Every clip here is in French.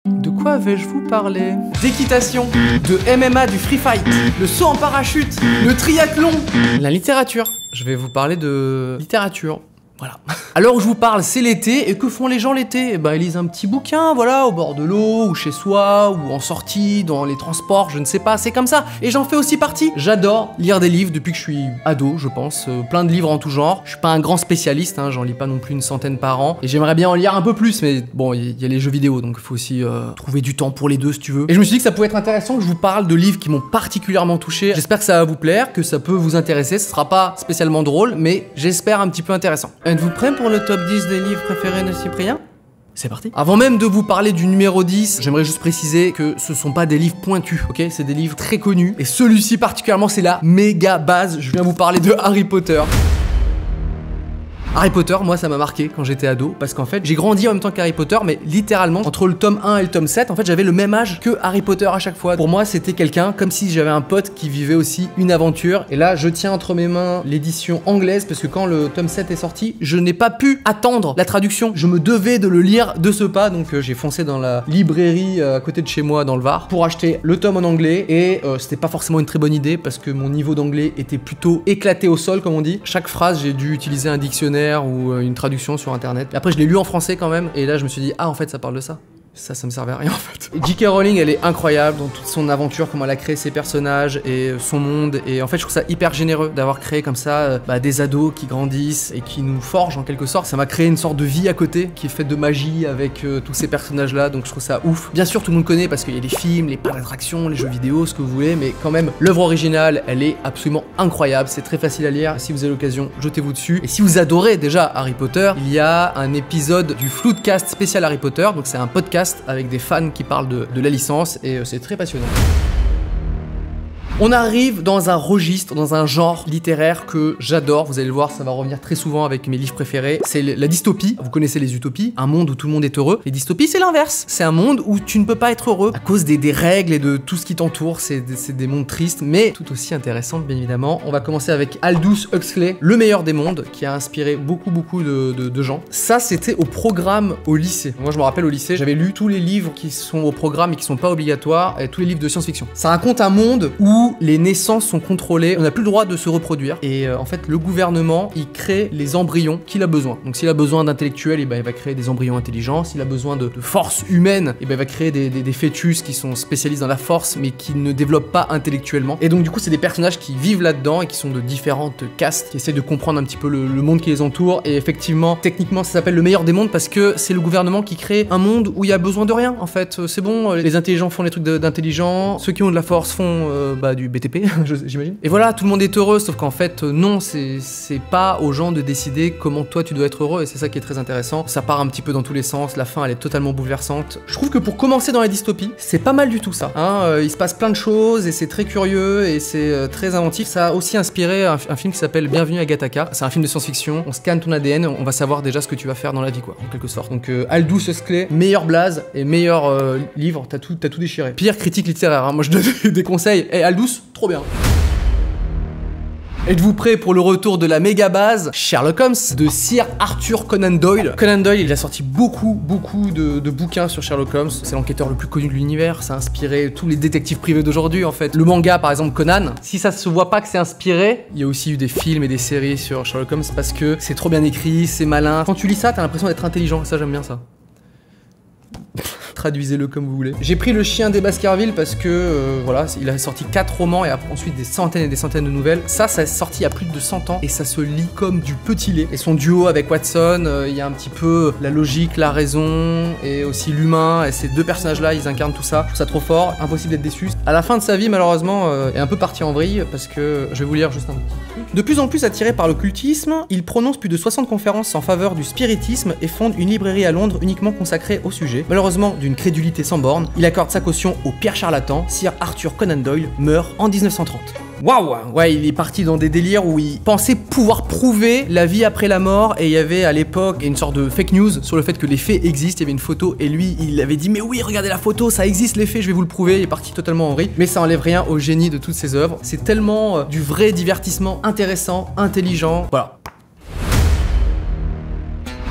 De quoi vais-je vous parler? D'équitation, de MMA, du free fight, le saut en parachute, le triathlon, la littérature. Je vais vous parler de littérature. Voilà. À l'heure où je vous parle, c'est l'été, et que font les gens l'été? Ils lisent un petit bouquin, voilà, au bord de l'eau, ou chez soi, ou en sortie, dans les transports, je ne sais pas, c'est comme ça. Et j'en fais aussi partie. J'adore lire des livres depuis que je suis ado, je pense. Plein de livres en tout genre. Je suis pas un grand spécialiste, hein, j'en lis pas non plus une centaine par an. Et j'aimerais bien en lire un peu plus, mais bon, il y a les jeux vidéo, donc il faut aussi trouver du temps pour les deux si tu veux. Et je me suis dit que ça pouvait être intéressant que je vous parle de livres qui m'ont particulièrement touché. J'espère que ça va vous plaire, que ça peut vous intéresser. Ce sera pas spécialement drôle, mais j'espère un petit peu intéressant. Êtes-vous prêts pour le top 10 des livres préférés de Cyprien? C'est parti. Avant même de vous parler du numéro 10, j'aimerais juste préciser que ce sont pas des livres pointus, ok? C'est des livres très connus. Et celui-ci particulièrement, c'est la méga base. Je viens vous parler de Harry Potter. Harry Potter, moi ça m'a marqué quand j'étais ado, parce qu'en fait j'ai grandi en même temps qu'Harry Potter, mais littéralement entre le tome 1 et le tome 7, en fait j'avais le même âge que Harry Potter à chaque fois. Pour moi c'était quelqu'un comme si j'avais un pote qui vivait aussi une aventure. Et là je tiens entre mes mains l'édition anglaise, parce que quand le tome 7 est sorti, je n'ai pas pu attendre la traduction. Je me devais de le lire de ce pas, donc j'ai foncé dans la librairie à côté de chez moi dans le Var pour acheter le tome en anglais. Et c'était pas forcément une très bonne idée, parce que mon niveau d'anglais était plutôt éclaté au sol comme on dit. Chaque phrase j'ai dû utiliser un dictionnaire ou une traduction sur internet. Et après je l'ai lu en français quand même, et là je me suis dit ah en fait ça parle de ça. Ça me servait à rien en fait. J.K. Rowling, elle est incroyable dans toute son aventure, comment elle a créé ses personnages et son monde. Et en fait, je trouve ça hyper généreux d'avoir créé comme ça des ados qui grandissent et qui nous forgent en quelque sorte. Ça m'a créé une sorte de vie à côté qui est faite de magie avec tous ces personnages-là. Donc je trouve ça ouf. Bien sûr, tout le monde connaît parce qu'il y a les films, les parcs d'attractions, les jeux vidéo, ce que vous voulez. Mais quand même, l'œuvre originale, elle est absolument incroyable. C'est très facile à lire. Si vous avez l'occasion, jetez-vous dessus. Et si vous adorez déjà Harry Potter, il y a un épisode du Floodcast spécial Harry Potter. Donc c'est un podcast avec des fans qui parlent de la licence, et c'est très passionnant. On arrive dans un registre, dans un genre littéraire que j'adore. Vous allez le voir, ça va revenir très souvent avec mes livres préférés. C'est la dystopie. Vous connaissez les utopies, un monde où tout le monde est heureux. Les dystopies, c'est l'inverse. C'est un monde où tu ne peux pas être heureux à cause des règles et de tout ce qui t'entoure. C'est des mondes tristes, mais tout aussi intéressants, bien évidemment. On va commencer avec Aldous Huxley, Le meilleur des mondes, qui a inspiré beaucoup de gens. Ça, c'était au programme au lycée. Moi, je me rappelle au lycée, j'avais lu tous les livres qui sont au programme et qui sont pas obligatoires, et tous les livres de science-fiction. Ça raconte un monde où les naissances sont contrôlées, on n'a plus le droit de se reproduire, et en fait le gouvernement il crée les embryons qu'il a besoin. Donc s'il a besoin d'intellectuels, il va créer des embryons intelligents. S'il a besoin de force humaine, il va créer des fœtus qui sont spécialisés dans la force mais qui ne développent pas intellectuellement. Et donc du coup c'est des personnages qui vivent là-dedans et qui sont de différentes castes, qui essaient de comprendre un petit peu le monde qui les entoure. Et effectivement, techniquement ça s'appelle le meilleur des mondes parce que c'est le gouvernement qui crée un monde où il y a besoin de rien en fait. C'est bon, les intelligents font les trucs d'intelligents, ceux qui ont de la force font du BTP, j'imagine. Et voilà, tout le monde est heureux, sauf qu'en fait, non, c'est pas aux gens de décider comment toi tu dois être heureux, et c'est ça qui est très intéressant. Ça part un petit peu dans tous les sens, la fin elle est totalement bouleversante. Je trouve que pour commencer dans la dystopie, c'est pas mal du tout ça. Hein, il se passe plein de choses, et c'est très curieux, et c'est très inventif. Ça a aussi inspiré un film qui s'appelle Bienvenue à Gattaca. C'est un film de science-fiction, on scanne ton ADN, on va savoir déjà ce que tu vas faire dans la vie, quoi, en quelque sorte. Donc Aldous Huxley, meilleur blaze et meilleur livre, t'as tout déchiré. Pire critique littéraire, hein. Moi je donne des conseils. Hey Aldous, trop bien. Êtes-vous prêts pour le retour de la méga base Sherlock Holmes de Sir Arthur Conan Doyle. Conan Doyle, il a sorti beaucoup de bouquins sur Sherlock Holmes. C'est l'enquêteur le plus connu de l'univers. Ça a inspiré tous les détectives privés d'aujourd'hui en fait. Le manga par exemple Conan, si ça se voit pas que c'est inspiré, il y a aussi eu des films et des séries sur Sherlock Holmes parce que c'est trop bien écrit, c'est malin. Quand tu lis ça, t'as l'impression d'être intelligent. Ça j'aime bien ça. Traduisez-le comme vous voulez. J'ai pris Le Chien des Baskerville parce que voilà, il a sorti 4 romans et ensuite des centaines et des centaines de nouvelles. Ça est sorti il y a plus de 100 ans et ça se lit comme du petit lait. Et son duo avec Watson, il y a un petit peu la logique, la raison et aussi l'humain, et ces deux personnages-là, ils incarnent tout ça. Je trouve ça trop fort, impossible d'être déçu. À la fin de sa vie, malheureusement, est un peu parti en vrille parce que, je vais vous lire juste un petit truc. De plus en plus attiré par l'occultisme, il prononce plus de 60 conférences en faveur du spiritisme et fonde une librairie à Londres uniquement consacrée au sujet. Malheureusement, d'une crédulité sans borne, il accorde sa caution au pire charlatan. Sir Arthur Conan Doyle meurt en 1930. Waouh! Ouais, il est parti dans des délires où il pensait pouvoir prouver la vie après la mort, et il y avait à l'époque une sorte de fake news sur le fait que les faits existent. Il y avait une photo et lui, il avait dit mais oui, regardez la photo, ça existe les faits, je vais vous le prouver. Il est parti totalement en vrille, mais ça enlève rien au génie de toutes ses œuvres. C'est tellement du vrai divertissement intéressant, intelligent. Voilà.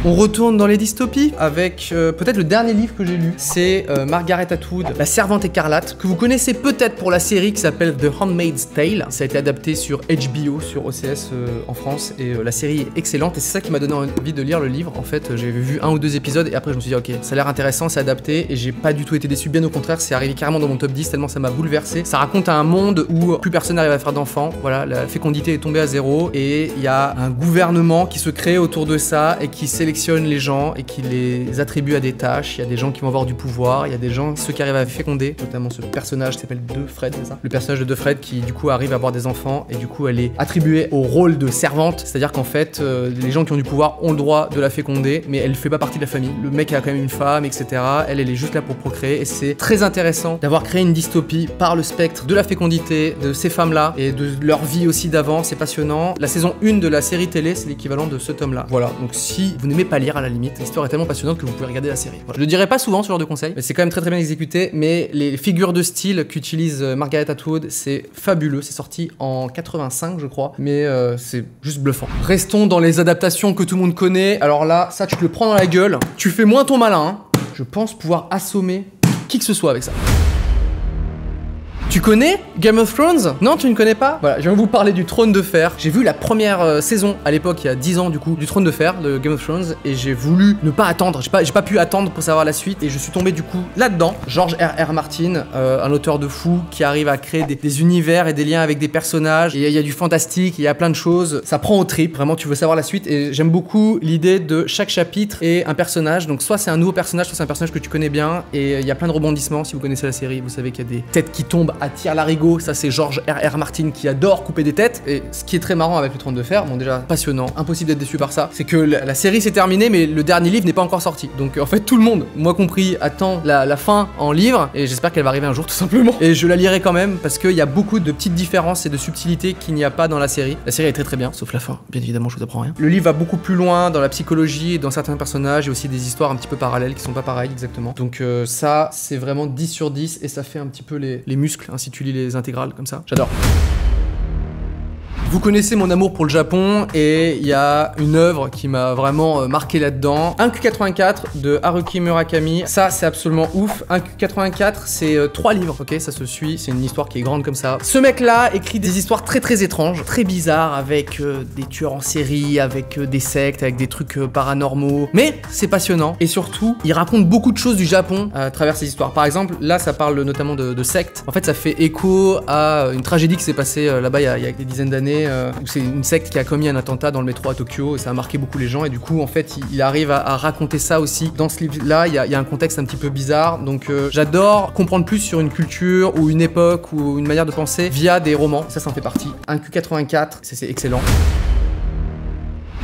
On retourne dans les dystopies avec peut-être le dernier livre que j'ai lu. C'est Margaret Atwood, La Servante écarlate, que vous connaissez peut-être pour la série qui s'appelle The Handmaid's Tale. Ça a été adapté sur HBO, sur OCS en France, et la série est excellente. Et c'est ça qui m'a donné envie de lire le livre. En fait, j'ai vu 1 ou 2 épisodes et après je me suis dit ok, ça a l'air intéressant, c'est adapté, et j'ai pas du tout été déçu. Bien au contraire, c'est arrivé carrément dans mon top 10 tellement ça m'a bouleversé. Ça raconte un monde où plus personne n'arrive à faire d'enfants. Voilà, la fécondité est tombée à zéro et il y a un gouvernement qui se crée autour de ça et qui sélectionne les gens et qui les attribue à des tâches. Il y a des gens qui vont avoir du pouvoir, il y a des gens, ceux qui arrivent à féconder, notamment ce personnage qui s'appelle Defred, c'est ça? Le personnage de Defred qui du coup arrive à avoir des enfants et du coup elle est attribuée au rôle de servante, c'est-à-dire qu'en fait les gens qui ont du pouvoir ont le droit de la féconder, mais elle fait pas partie de la famille. Le mec a quand même une femme, etc. Elle est juste là pour procréer, et c'est très intéressant d'avoir créé une dystopie par le spectre de la fécondité de ces femmes-là et de leur vie aussi d'avant. C'est passionnant. La saison 1 de la série télé, c'est l'équivalent de ce tome-là. Voilà, donc si vous n'aimez pas lire, à la limite, l'histoire est tellement passionnante que vous pouvez regarder la série. Voilà. Je le dirai pas souvent ce genre de conseil, mais c'est quand même très bien exécuté. Mais les figures de style qu'utilise Margaret Atwood, c'est fabuleux. C'est sorti en 85, je crois, mais c'est juste bluffant. Restons dans les adaptations que tout le monde connaît. Alors là, ça, tu te le prends dans la gueule. Tu fais moins ton malin, hein. Je pense pouvoir assommer qui que ce soit avec ça. Tu connais Game of Thrones? Non, tu ne connais pas? Voilà, je vais vous parler du Trône de Fer. J'ai vu la première saison à l'époque, il y a 10 ans du coup, du Trône de Fer de Game of Thrones, et j'ai voulu ne pas attendre, j'ai pas pu attendre pour savoir la suite, et je suis tombé du coup là-dedans. George R.R. Martin, un auteur de fou qui arrive à créer des univers et des liens avec des personnages, et il y a du fantastique, il y a plein de choses, ça prend au trip, vraiment tu veux savoir la suite, et j'aime beaucoup l'idée de chaque chapitre et un personnage, donc soit c'est un nouveau personnage, soit c'est un personnage que tu connais bien, et il y a plein de rebondissements. Si vous connaissez la série, vous savez qu'il y a des têtes qui tombent à tire-larigot, ça c'est George R.R. Martin qui adore couper des têtes. Et ce qui est très marrant avec le Trône de Fer, bon déjà passionnant, impossible d'être déçu par ça, c'est que la série s'est terminée mais le dernier livre n'est pas encore sorti. Donc en fait tout le monde, moi compris, attend la fin en livre, et j'espère qu'elle va arriver un jour tout simplement. Et je la lirai quand même parce qu'il y a beaucoup de petites différences et de subtilités qu'il n'y a pas dans la série. La série est très bien, sauf la fin, bien évidemment je vous apprends rien. Le livre va beaucoup plus loin dans la psychologie et dans certains personnages, et aussi des histoires un petit peu parallèles qui sont pas pareilles exactement. Donc ça c'est vraiment 10 sur 10 et ça fait un petit peu les muscles, hein, si tu lis les intégrales comme ça. J'adore. Vous connaissez mon amour pour le Japon, et il y a une œuvre qui m'a vraiment marqué là-dedans. 1Q84 de Haruki Murakami. Ça, c'est absolument ouf. 1Q84, c'est 3 livres, ok? Ça se suit, c'est une histoire qui est grande comme ça. Ce mec-là écrit des histoires très étranges, très bizarres, avec des tueurs en série, avec des sectes, avec des trucs paranormaux. Mais c'est passionnant, et surtout, il raconte beaucoup de choses du Japon à travers ses histoires. Par exemple, là, ça parle notamment de sectes. En fait, ça fait écho à une tragédie qui s'est passée là-bas il y a des dizaines d'années, où c'est une secte qui a commis un attentat dans le métro à Tokyo, et ça a marqué beaucoup les gens, et du coup en fait il arrive à raconter ça aussi dans ce livre là. Il y a un contexte un petit peu bizarre, donc j'adore comprendre plus sur une culture ou une époque ou une manière de penser via des romans. Ça en fait partie. 1Q84, c'est excellent.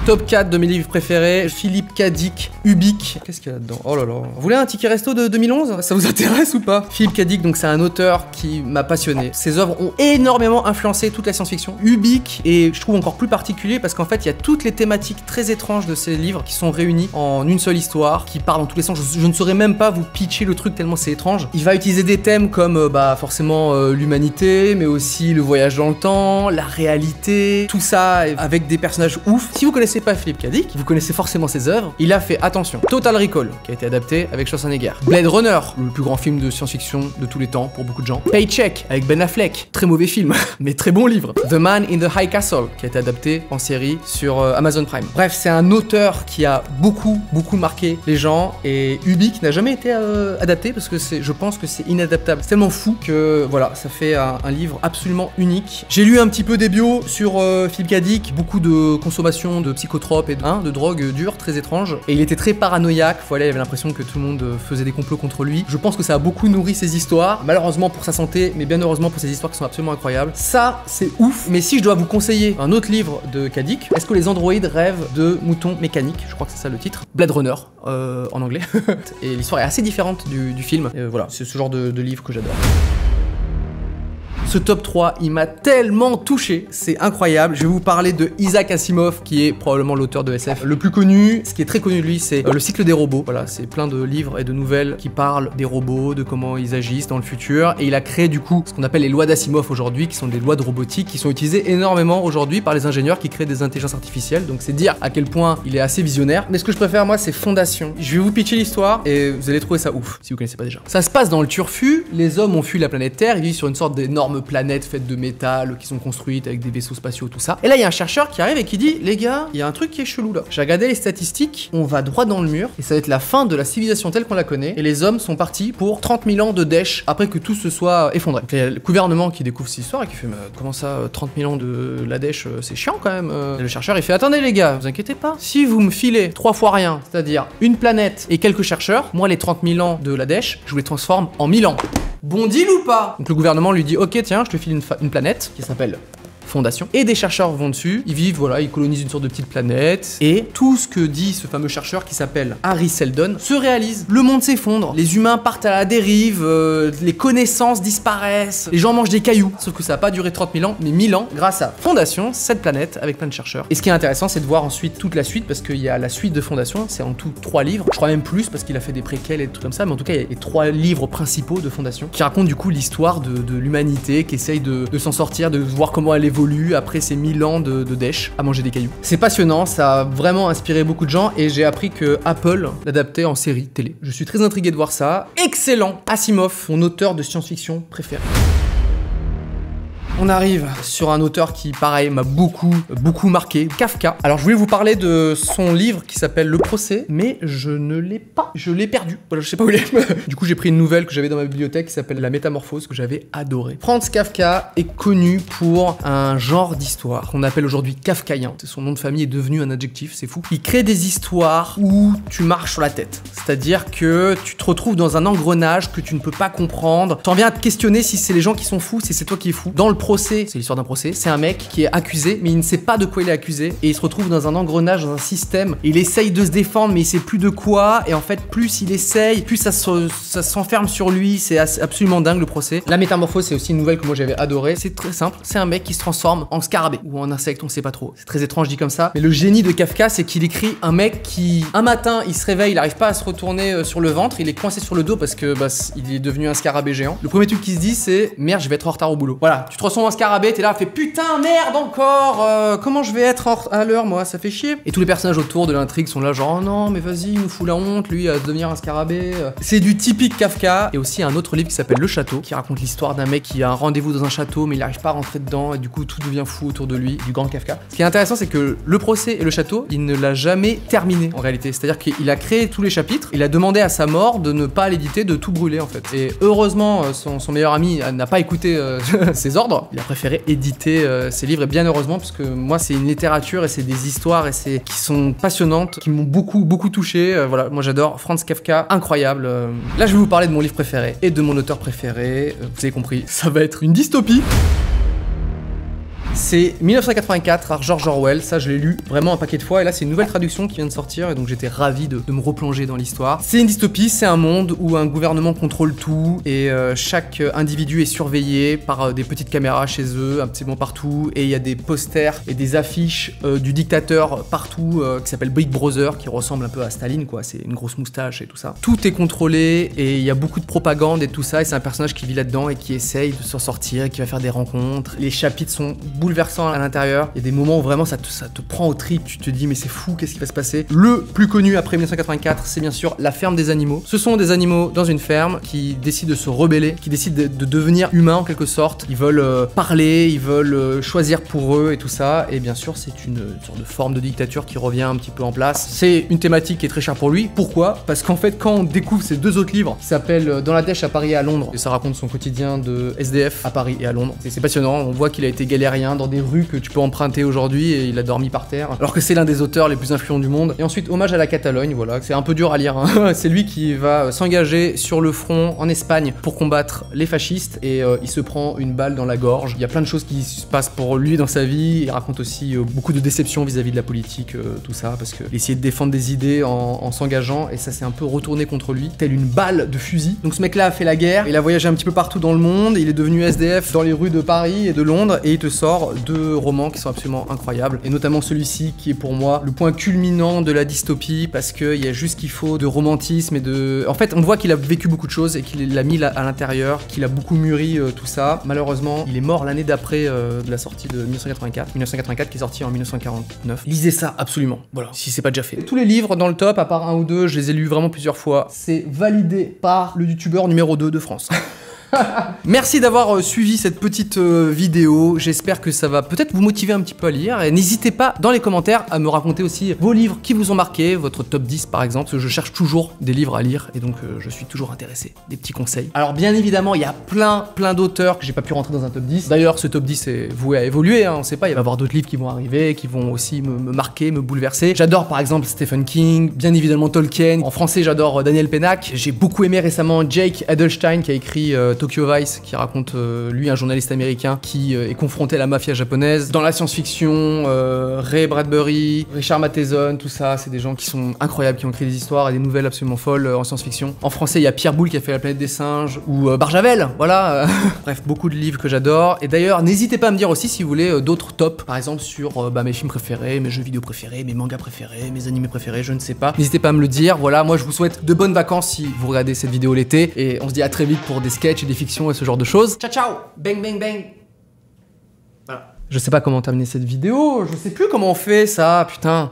Top 4 de mes livres préférés, Philippe K. Dick, Ubik. Qu'est-ce qu'il y a là-dedans? Oh là là. Vous voulez un ticket resto de 2011? Ça vous intéresse ou pas? Philippe K. Dick, donc c'est un auteur qui m'a passionné. Ses œuvres ont énormément influencé toute la science-fiction. Ubik, et je trouve encore plus particulier parce qu'en fait il y a toutes les thématiques très étranges de ces livres qui sont réunies en une seule histoire, qui parlent dans tous les sens. Je ne saurais même pas vous pitcher le truc tellement c'est étrange. Il va utiliser des thèmes comme forcément l'humanité, mais aussi le voyage dans le temps, la réalité, tout ça avec des personnages ouf. Si vous connaissez pas Philippe K. Dick, vous connaissez forcément ses œuvres. Il a fait, attention, Total Recall, qui a été adapté avec Schwarzenegger, Blade Runner, le plus grand film de science-fiction de tous les temps pour beaucoup de gens, Paycheck avec Ben Affleck, très mauvais film, mais très bon livre, The Man in the High Castle, qui a été adapté en série sur Amazon Prime. Bref, c'est un auteur qui a beaucoup marqué les gens, et Ubik n'a jamais été adapté parce que je pense que c'est inadaptable. C'est tellement fou que voilà, ça fait un livre absolument unique. J'ai lu un petit peu des bios sur Philippe K. Dick, beaucoup de consommation de psychotropes et de drogue dure, très étrange, et il était très paranoïaque. Voilà, il avait l'impression que tout le monde faisait des complots contre lui. Je pense que ça a beaucoup nourri ses histoires, malheureusement pour sa santé, mais bien heureusement pour ses histoires qui sont absolument incroyables. Ça, c'est ouf. Mais si je dois vous conseiller un autre livre de K. Dick, Est-ce que les androïdes rêvent de moutons mécaniques? Je crois que c'est ça le titre. Blade Runner, en anglais. Et l'histoire est assez différente du film. Et voilà, c'est ce genre de livre que j'adore. Ce top 3, il m'a tellement touché, c'est incroyable. Je vais vous parler de Isaac Asimov, qui est probablement l'auteur de SF le plus connu. Ce qui est très connu de lui, c'est le cycle des robots. Voilà, c'est plein de livres et de nouvelles qui parlent des robots, de comment ils agissent dans le futur. Et il a créé du coup ce qu'on appelle les lois d'Asimov aujourd'hui, qui sont des lois de robotique, qui sont utilisées énormément aujourd'hui par les ingénieurs qui créent des intelligences artificielles. Donc c'est dire à quel point il est assez visionnaire. Mais ce que je préfère moi, c'est Fondation. Je vais vous pitcher l'histoire et vous allez trouver ça ouf, si vous connaissez pas déjà. Ça se passe dans le Turfu. Les hommes ont fui la planète Terre. Ils vivent sur une sorte d'énorme planète faite de métal, qui sont construites avec des vaisseaux spatiaux, tout ça. Et là, il y a un chercheur qui arrive et qui dit, les gars, il y a un truc qui est chelou là. J'ai regardé les statistiques, on va droit dans le mur et ça va être la fin de la civilisation telle qu'on la connaît. Et les hommes sont partis pour 30 000 ans de dèche après que tout se soit effondré. Donc il y a le gouvernement qui découvre cette histoire et qui fait, mais comment ça, 30 000 ans de la dèche, c'est chiant quand même. Et le chercheur il fait, attendez les gars, vous inquiétez pas. Si vous me filez 3 fois rien, c'est-à-dire une planète et quelques chercheurs, moi les 30 000 ans de la dèche, je vous les transforme en 1000 ans. Bon deal ou pas? Donc le gouvernement lui dit, ok tiens, je te file une planète qui s'appelle Fondation. Et des chercheurs vont dessus, ils vivent, voilà, ils colonisent une sorte de petite planète. Et tout ce que dit ce fameux chercheur qui s'appelle Hari Seldon se réalise. Le monde s'effondre, les humains partent à la dérive, les connaissances disparaissent, les gens mangent des cailloux. Sauf que ça n'a pas duré 30 000 ans, mais 1000 ans, grâce à Fondation, cette planète avec plein de chercheurs. Et ce qui est intéressant, c'est de voir ensuite toute la suite, parce qu'il y a la suite de Fondation, c'est en tout 3 livres. Je crois même plus, parce qu'il a fait des préquels et des trucs comme ça, mais en tout cas, il y a les 3 livres principaux de Fondation qui racontent du coup l'histoire de l'humanité, qui essaye de s'en sortir, de voir comment elle évolue après ces 1000 ans de dèche à manger des cailloux. C'est passionnant, ça a vraiment inspiré beaucoup de gens et j'ai appris que Apple l'adaptait en série télé. Je suis très intrigué de voir ça. Excellent! Asimov, mon auteur de science-fiction préféré. On arrive sur un auteur qui, pareil, m'a beaucoup marqué, Kafka. Alors, je voulais vous parler de son livre qui s'appelle Le Procès, mais je ne l'ai pas. Je l'ai perdu. Voilà, je sais pas où il est. Du coup, j'ai pris une nouvelle que j'avais dans ma bibliothèque qui s'appelle La Métamorphose, que j'avais adorée. Franz Kafka est connu pour un genre d'histoire qu'on appelle aujourd'hui kafkaïen. Son nom de famille est devenu un adjectif, c'est fou. Il crée des histoires où tu marches sur la tête. C'est-à-dire que tu te retrouves dans un engrenage que tu ne peux pas comprendre. T'en viens à te questionner si c'est les gens qui sont fous, si c'est toi qui es fou. Dans le procès, c'est l'histoire d'un procès, c'est un mec qui est accusé, mais il ne sait pas de quoi il est accusé, et il se retrouve dans un engrenage, dans un système, et il essaye de se défendre, mais il sait plus de quoi, et en fait, plus il essaye, plus ça s'enferme sur lui, c'est absolument dingue le procès. La Métamorphose, c'est aussi une nouvelle que moi j'avais adorée, c'est très simple, c'est un mec qui se transforme en scarabée, ou en insecte, on sait pas trop, c'est très étrange dit comme ça, mais le génie de Kafka, c'est qu'il écrit un mec qui, un matin, il se réveille, il arrive pas à se retourner sur le ventre, il est coincé sur le dos parce que, il est devenu un scarabée géant. Le premier truc qu'il se dit, c'est, merde, je vais être en retard au boulot. Voilà, tu te transformes en scarabée, t'es là, fait putain, merde encore, comment je vais être à l'heure, moi, ça fait chier. Et tous les personnages autour de l'intrigue sont là, genre, oh non, mais vas-y, il nous fout la honte, lui, à devenir un scarabée. C'est du typique Kafka. Et aussi un autre livre qui s'appelle Le Château, qui raconte l'histoire d'un mec qui a un rendez-vous dans un château, mais il n'arrive pas à rentrer dedans, et du coup, tout devient fou autour de lui, du grand Kafka. Ce qui est intéressant, c'est que le procès et le château, il ne l'a jamais terminé, en réalité. C'est-à-dire qu'il a créé tous les chapitres, il a demandé à sa mort de ne pas l'éditer, de tout brûler, en fait. Et heureusement, son meilleur ami n'a pas écouté ses ordres, il a préféré éditer ces livres, et bien heureusement, parce que moi c'est une littérature et c'est des histoires et c'est qui sont passionnantes, qui m'ont beaucoup touché. Voilà, moi j'adore Franz Kafka, incroyable. Là je vais vous parler de mon livre préféré et de mon auteur préféré. Vous avez compris, ça va être une dystopie. C'est 1984 par George Orwell, ça je l'ai lu vraiment un paquet de fois et là c'est une nouvelle traduction qui vient de sortir et donc j'étais ravi de me replonger dans l'histoire. C'est une dystopie, c'est un monde où un gouvernement contrôle tout et chaque individu est surveillé par des petites caméras chez eux, un petit peu partout, et il y a des posters et des affiches du dictateur partout qui s'appelle Big Brother, qui ressemble un peu à Staline quoi, c'est une grosse moustache et tout ça. Tout est contrôlé et il y a beaucoup de propagande et tout ça et c'est un personnage qui vit là-dedans et qui essaye de s'en sortir et qui va faire des rencontres. Les chapitres sont bouleversant à l'intérieur. Il y a des moments où vraiment ça te prend au trip, tu te dis mais c'est fou, qu'est-ce qui va se passer? Le plus connu après 1984, c'est bien sûr La Ferme des Animaux. Ce sont des animaux dans une ferme qui décident de se rebeller, qui décident de devenir humains en quelque sorte. Ils veulent parler, ils veulent choisir pour eux et tout ça. Et bien sûr, c'est une sorte de forme de dictature qui revient un petit peu en place. C'est une thématique qui est très chère pour lui. Pourquoi? Parce qu'en fait, quand on découvre ces 2 autres livres qui s'appellent Dans la dèche à Paris et à Londres, et ça raconte son quotidien de SDF à Paris et à Londres, c'est passionnant. On voit qu'il a été galérien hein, dans des rues que tu peux emprunter aujourd'hui et il a dormi par terre. Alors que c'est l'un des auteurs les plus influents du monde. Et ensuite, hommage à la Catalogne, voilà, c'est un peu dur à lire. Hein. C'est lui qui va s'engager sur le front en Espagne pour combattre les fascistes et il se prend une balle dans la gorge. Il y a plein de choses qui se passent pour lui dans sa vie. Il raconte aussi beaucoup de déceptions vis-à-vis de la politique, tout ça, parce qu'il essayait de défendre des idées en s'engageant et ça s'est un peu retourné contre lui, telle une balle de fusil. Donc ce mec-là a fait la guerre, il a voyagé un petit peu partout dans le monde, il est devenu SDF dans les rues de Paris et de Londres et il te sort deux romans qui sont absolument incroyables et notamment celui-ci qui est pour moi le point culminant de la dystopie parce qu'il y a juste ce qu'il faut de romantisme et de... En fait, on voit qu'il a vécu beaucoup de choses et qu'il l'a mis à l'intérieur, qu'il a beaucoup mûri tout ça. Malheureusement, il est mort l'année d'après de la sortie de 1984 qui est sorti en 1949. Lisez ça absolument, voilà, si c'est pas déjà fait. Tous les livres dans le top, à part un ou deux, je les ai lus vraiment plusieurs fois. C'est validé par le youtubeur numéro 2 de France. Merci d'avoir suivi cette petite vidéo, j'espère que ça va peut-être vous motiver un petit peu à lire et n'hésitez pas dans les commentaires à me raconter aussi vos livres qui vous ont marqué, votre top 10 par exemple, parce que je cherche toujours des livres à lire et donc je suis toujours intéressé, des petits conseils. Alors bien évidemment il y a plein d'auteurs que j'ai pas pu rentrer dans un top 10, d'ailleurs ce top 10 est voué à évoluer, hein, on sait pas, il va y avoir d'autres livres qui vont arriver, qui vont aussi me marquer, me bouleverser. J'adore par exemple Stephen King, bien évidemment Tolkien, en français j'adore Daniel Pennac, j'ai beaucoup aimé récemment Jake Edelstein qui a écrit Tokyo Vice, qui raconte lui un journaliste américain qui est confronté à la mafia japonaise. Dans la science-fiction, Ray Bradbury, Richard Matheson, tout ça, c'est des gens qui sont incroyables, qui ont écrit des histoires et des nouvelles absolument folles en science-fiction. En français, il y a Pierre Boulle qui a fait La planète des singes, ou Barjavel, voilà. Bref, beaucoup de livres que j'adore. Et d'ailleurs, n'hésitez pas à me dire aussi si vous voulez d'autres tops, par exemple sur mes films préférés, mes jeux vidéo préférés, mes mangas préférés, mes animés préférés, je ne sais pas. N'hésitez pas à me le dire. Voilà, moi je vous souhaite de bonnes vacances si vous regardez cette vidéo l'été. Et on se dit à très vite pour des sketchs et des fictions et ce genre de choses. Ciao ciao, bang bang bang. Voilà. Je sais pas comment terminer cette vidéo, je sais plus comment on fait ça, putain.